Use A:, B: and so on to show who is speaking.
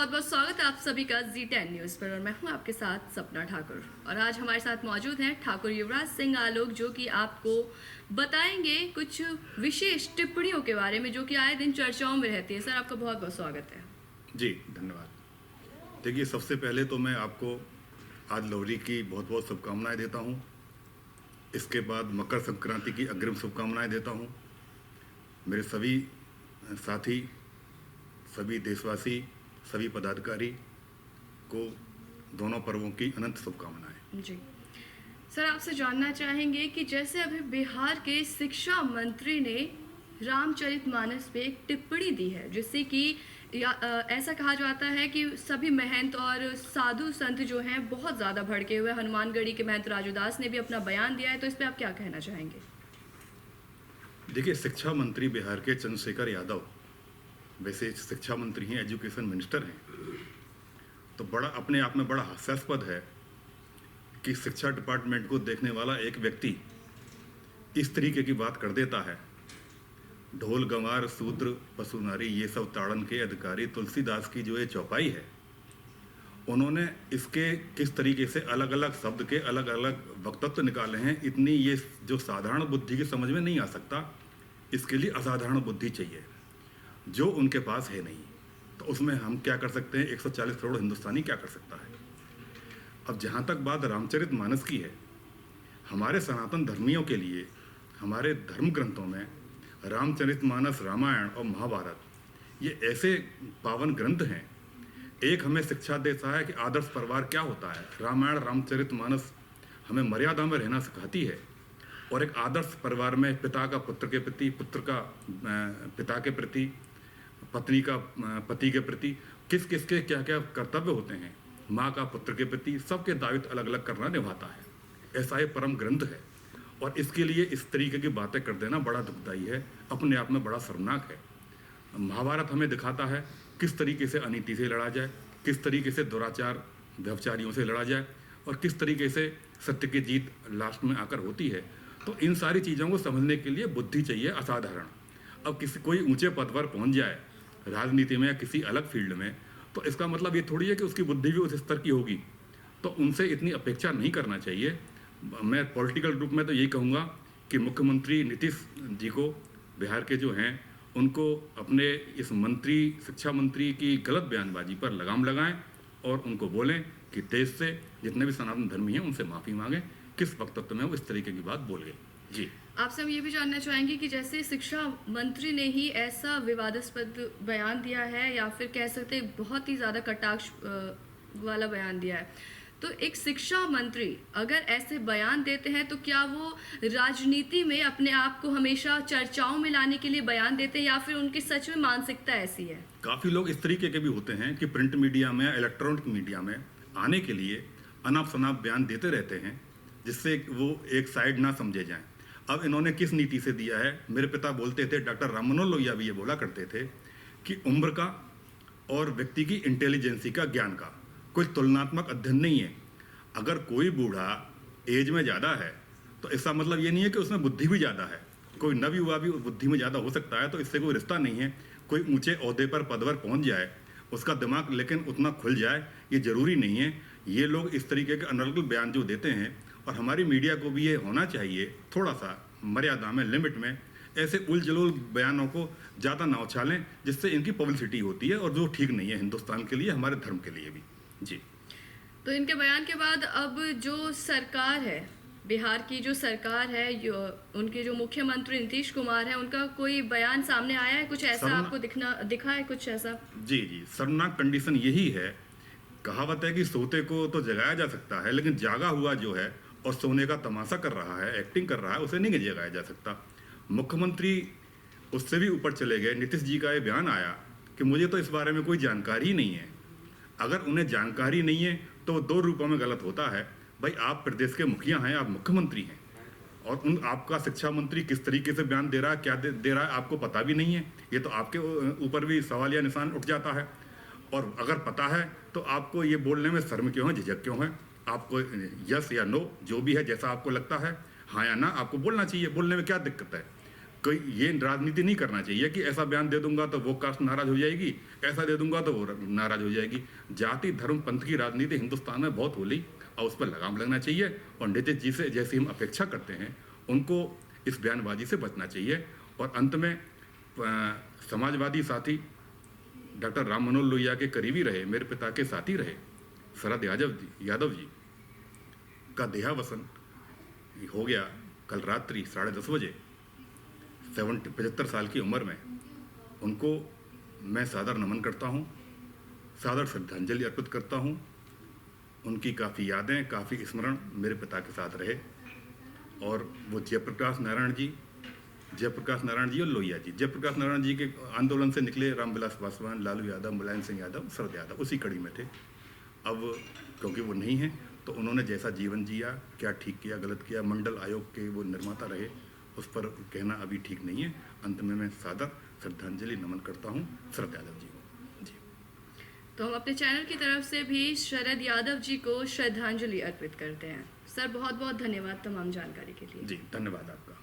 A: बहुत बहुत स्वागत है आप सभी का Z10 न्यूज़ पर और मैं हूं आपके साथ सपना ठाकुर। और आज हमारे साथ मौजूद हैं ठाकुर युवराज सिंह आलोक, जो कि आपको बताएंगे कुछ विशेष टिप्पणियों के बारे में जो कि आए दिन चर्चाओं में रहती है। सर, आपका बहुत बहुत स्वागत है।
B: जी धन्यवाद। देखिए, सबसे पहले तो मैं आपको आज लोहड़ी की बहुत बहुत शुभकामनाएं देता हूं। इसके बाद मकर संक्रांति की अग्रिम शुभकामनाएं देता हूं। मेरे सभी साथी, सभी देशवासी, सभी पदाधिकारी को दोनों पर्वों की अनंत शुभकामनाएं।
A: जी सर, आपसे जानना चाहेंगे कि जैसे अभी बिहार के शिक्षा मंत्री ने रामचरितमानस पे एक टिप्पणी दी है, जिससे कि ऐसा कहा जाता है कि सभी महंत और साधु संत जो हैं बहुत ज़्यादा भड़के हुए। हनुमानगढ़ी के महंत राजूदास ने भी अपना बयान दिया है, तो इस पे आप क्या कहना चाहेंगे?
B: देखिए, शिक्षा मंत्री बिहार के चंद्रशेखर यादव वैसे शिक्षा मंत्री हैं, एजुकेशन मिनिस्टर हैं, तो बड़ा अपने आप में बड़ा हास्यास्पद है कि शिक्षा डिपार्टमेंट को देखने वाला एक व्यक्ति इस तरीके की बात कर देता है। ढोल गंवार शूद्र पशु नारी ये सब ताड़न के अधिकारी तुलसीदास की जो ये चौपाई है, उन्होंने इसके किस तरीके से अलग अलग शब्द के अलग अलग वक्तव्य निकाले हैं, इतनी ये जो साधारण बुद्धि की समझ में नहीं आ सकता। इसके लिए असाधारण बुद्धि चाहिए जो उनके पास है नहीं। तो उसमें हम क्या कर सकते हैं? 140 करोड़ हिंदुस्तानी क्या कर सकता है? अब जहाँ तक बात रामचरितमानस की है, हमारे सनातन धर्मियों के लिए हमारे धर्म ग्रंथों में रामचरितमानस, रामायण और महाभारत ये ऐसे पावन ग्रंथ हैं। एक हमें शिक्षा देता है कि आदर्श परिवार क्या होता है। रामायण, रामचरितमानस हमें मर्यादा में रहना सिखाती है, और एक आदर्श परिवार में पिता का पुत्र के प्रति, पुत्र का पिता के प्रति, पत्नी का पति के प्रति किस किस के क्या क्या कर्तव्य होते हैं, माँ का पुत्र के प्रति, सबके दायित्व अलग अलग करना निभाता है। ऐसा ये परम ग्रंथ है, और इसके लिए इस तरीके की बातें कर देना बड़ा दुखदायी है, अपने आप में बड़ा शर्मनाक है। महाभारत हमें दिखाता है किस तरीके से अनीति से लड़ा जाए, किस तरीके से दुराचार व्यभिचारियों से लड़ा जाए, और किस तरीके से सत्य की जीत लास्ट में आकर होती है। तो इन सारी चीज़ों को समझने के लिए बुद्धि चाहिए असाधारण। अब किसी कोई ऊंचे पद पर पहुंच जाए राजनीति में या किसी अलग फील्ड में, तो इसका मतलब ये थोड़ी है कि उसकी बुद्धि भी उस स्तर की होगी। तो उनसे इतनी अपेक्षा नहीं करना चाहिए। मैं पॉलिटिकल ग्रुप में तो यही कहूँगा कि मुख्यमंत्री नीतीश जी को, बिहार के जो हैं, उनको अपने इस मंत्री, शिक्षा मंत्री की गलत बयानबाजी पर लगाम लगाएं और उनको बोलें कि देश से जितने भी सनातन धर्मी हैं उनसे माफ़ी मांगें। किस वक्तव्य में वो इस तरीके की बात बोल गए। जी,
A: आपसे हम ये भी जानना चाहेंगे कि जैसे शिक्षा मंत्री ने ही ऐसा विवादास्पद बयान दिया है, या फिर कह सकते हैं बहुत ही ज़्यादा कटाक्ष वाला बयान दिया है, तो एक शिक्षा मंत्री अगर ऐसे बयान देते हैं तो क्या वो राजनीति में अपने आप को हमेशा चर्चाओं में लाने के लिए बयान देते हैं, या फिर उनकी सच में मानसिकता ऐसी है?
B: काफ़ी लोग इस तरीके के भी होते हैं कि प्रिंट मीडिया में, इलेक्ट्रॉनिक मीडिया में आने के लिए अनाप शनाप बयान देते रहते हैं, जिससे वो एक साइड ना समझे जाएं। अब इन्होंने किस नीति से दिया है? मेरे पिता बोलते थे, डॉक्टर राम मनोहर लोहिया भी ये बोला करते थे कि उम्र का और व्यक्ति की इंटेलिजेंसी का, ज्ञान का कोई तुलनात्मक अध्ययन नहीं है। अगर कोई बूढ़ा एज में ज़्यादा है तो इसका मतलब ये नहीं है कि उसमें बुद्धि भी ज़्यादा है। कोई नवयुवा भी बुद्धि में ज़्यादा हो सकता है, तो इससे कोई रिश्ता नहीं है। कोई ऊंचे ओहदे पर, पद पर पहुँच जाए, उसका दिमाग लेकिन उतना खुल जाए, ये ज़रूरी नहीं है। ये लोग इस तरीके के अनर्गल बयान जो देते हैं, और हमारी मीडिया को भी ये होना चाहिए थोड़ा सा मर्यादा में, लिमिट में, ऐसे उलझुल बयानों को ज़्यादा ना उछालें, जिससे इनकी पब्लिसिटी होती है, और जो ठीक नहीं है हिंदुस्तान के लिए, हमारे धर्म के लिए भी। जी,
A: तो इनके बयान के बाद अब जो सरकार है, बिहार की जो सरकार है, उनके जो मुख्यमंत्री नीतीश कुमार है, उनका कोई बयान सामने आया है? कुछ ऐसा आपको दिखा है कुछ ऐसा?
B: जी जी, शर्मनाक कंडीशन यही है। कहावत है कि सोते को तो जगाया जा सकता है, लेकिन जागा हुआ जो है और सोने का तमाशा कर रहा है, एक्टिंग कर रहा है, उसे नहीं जगाया जा सकता। मुख्यमंत्री उससे भी ऊपर चले गए। नीतीश जी का ये बयान आया कि मुझे तो इस बारे में कोई जानकारी ही नहीं है। अगर उन्हें जानकारी नहीं है तो दो रूपों में गलत होता है। भाई, आप प्रदेश के मुखिया हैं, आप मुख्यमंत्री हैं, और आपका शिक्षा मंत्री किस तरीके से बयान दे रहा है, क्या दे रहा है, आपको पता भी नहीं है। ये तो आपके ऊपर भी सवाल या निशान उठ जाता है। और अगर पता है तो आपको ये बोलने में शर्म क्यों है, झिझक क्यों है? आपको यस या नो जो भी है, जैसा आपको लगता है, हाँ या ना, आपको बोलना चाहिए। बोलने में क्या दिक्कत है? कोई ये राजनीति नहीं करना चाहिए कि ऐसा बयान दे दूंगा तो वो कास्ट नाराज हो जाएगी, ऐसा दे दूंगा तो वो नाराज हो जाएगी। जाति धर्म पंथ की राजनीति हिंदुस्तान में बहुत होली और उस पर लगाम लगना चाहिए, और नीतीश जी से जैसी हम अपेक्षा करते हैं उनको इस बयानबाजी से बचना चाहिए। और अंत में समाजवादी साथी डॉक्टर राम मनोहर लोहिया के करीबी रहे, मेरे पिता के साथी रहे शरद यादव जी का देहावसन हो गया कल रात्रि 10:30 बजे 75 साल की उम्र में। उनको मैं सादर नमन करता हूँ, सादर श्रद्धांजलि अर्पित करता हूँ। उनकी काफ़ी यादें, काफ़ी स्मरण मेरे पिता के साथ रहे, और वो जयप्रकाश नारायण जी और लोहिया जी, जयप्रकाश नारायण जी के आंदोलन से निकले रामविलास पासवान, लालू यादव, मुलायम सिंह यादव, शरद यादव उसी कड़ी में थे। अब क्योंकि वो नहीं हैं तो उन्होंने जैसा जीवन जिया, क्या ठीक किया गलत किया, मंडल आयोग के वो निर्माता रहे, उस पर कहना अभी ठीक नहीं है। अंत में मैं सादर श्रद्धांजलि नमन करता हूँ शरद यादव जी को। जी,
A: तो हम अपने चैनल की तरफ से भी शरद यादव जी को श्रद्धांजलि अर्पित करते हैं। सर बहुत बहुत धन्यवाद तमाम जानकारी के लिए।
B: जी धन्यवाद आपका।